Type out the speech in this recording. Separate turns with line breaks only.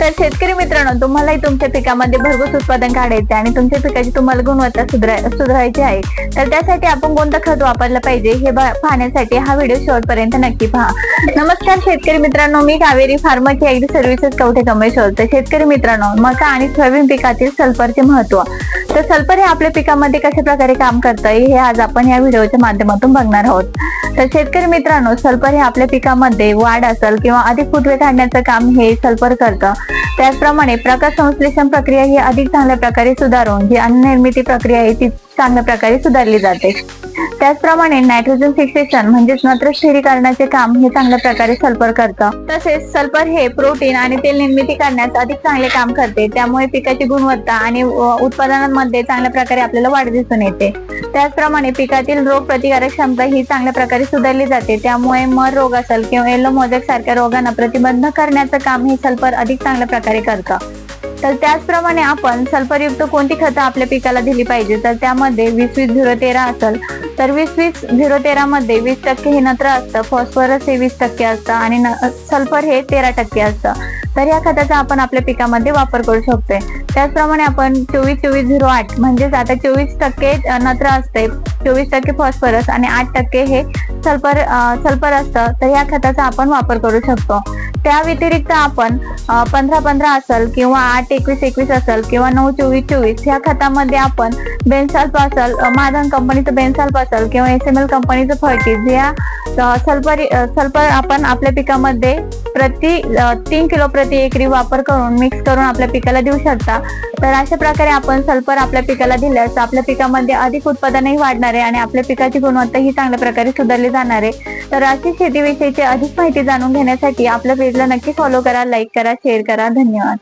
तर शेतकरी मित्रांनो, तुम्हालाही तुमच्या पिकामध्ये भरघोस उत्पादन काढायचे आणि तुमच्या पिकाची तुम्हाला गुणवत्ता सुधारायची आहे, तर त्यासाठी आपण कोणतं खत वापरलं पाहिजे हे पाहण्यासाठी हा व्हिडिओ शेवटपर्यंत नक्की पहा. नमस्कार शेतकरी मित्रांनो, मी कावेरी फार्मची ऍग्री सर्व्हिसेस कवठे कमेश्वर. तर शेतकरी मित्रांनो, मका आणि सोयाबीन पिकातील सल्फरचे महत्व. तर सल्फर हे आपल्या पिकामध्ये कशा प्रकारे काम करतं हे आज आपण या व्हिडिओच्या माध्यमातून बघणार आहोत. तर शेतकरी मित्रांनो, सल्फर हे आपल्या पिकामध्ये वाढ असेल किंवा अधिक फुटवे काढण्याचं काम हे सल्फर करतं. त्याचप्रमाणे प्रकाश संश्लेषण प्रक्रिया ही अधिक चांगल्या प्रकारे सुधारून जी अन्न निर्मिती प्रक्रिया आहे ती चांगल्या प्रकारे सुधारली जाते. त्याचप्रमाणे नायट्रोजन फिक्सेशन म्हणजेच नत्र स्थिरीकरणाचे काम हे चांगल्या प्रकारे सल्फर करतं. तसेच सल्फर हे प्रोटीन आणि तेल निर्मिती करण्यास अधिक चांगले काम करते. त्यामुळे पिकाची गुणवत्ता आणि उत्पादनांमध्ये चांगल्या प्रकारे आपल्याला वाढ दिसून येते. त्याचप्रमाणे पिकातील रोग प्रतिकारक क्षमता ही चांगल्या प्रकारे सुधारली जाते. त्यामुळे मर रोग असेल किंवा येलो मोझॅक सारख्या रोगांना प्रतिबंध करण्याचं काम हे सल्फर अधिक चांगल्या प्रकारे करतं. तर त्याचप्रमाणे आपण सल्फरयुक्त कोणती खतं आपल्या पिकाला दिली पाहिजे, तर त्यामध्ये 20-20-0-13 असेल तर 20-20-0-13 मध्ये 20% हे नत्र असतं, फॉस्फरस हे 20% असतं आणि सल्फर हे 13% असतं. तर या खताचा आपण आपल्या पिकामध्ये वापर करू शकतोय. त्याचप्रमाणे आपण 24-24-08 म्हणजेच आता 24% नत्र असते, 24% फॉस्फरस आणि 8% हे सल्फर असतं. तर या खताचा आपण वापर करू शकतो. त्या व्यतिरिक्त आपण 15-15 असेल किंवा 8-21-21 असेल किंवा 9-24-24 ह्या खतामध्ये आपण बेनसाल्फ असेल, महाजन कंपनीचं बेनसाल्फ असेल किंवा SML कंपनीचं फर्टिज या सल्फर आपण आपल्या पिकामध्ये प्रति 3 किलो प्रति एकरी वापर करून मिक्स करून आपल्या पिकाला देऊ शकता. तर अशा प्रकारे आपण सल्फर आपल्या पिकाला दिल्यास आपल्या पिकामध्ये अधिक उत्पादनही वाढणार आहे आणि आपल्या पिकाची गुणवत्ता ही चांगल्या प्रकारे सुधारली जाणार आहे. तर अशी शेतीविषयीची अधिक माहिती जाणून घेण्यासाठी आपल्या पेजला नक्की फॉलो करा, लाईक करा, शेअर करा. धन्यवाद.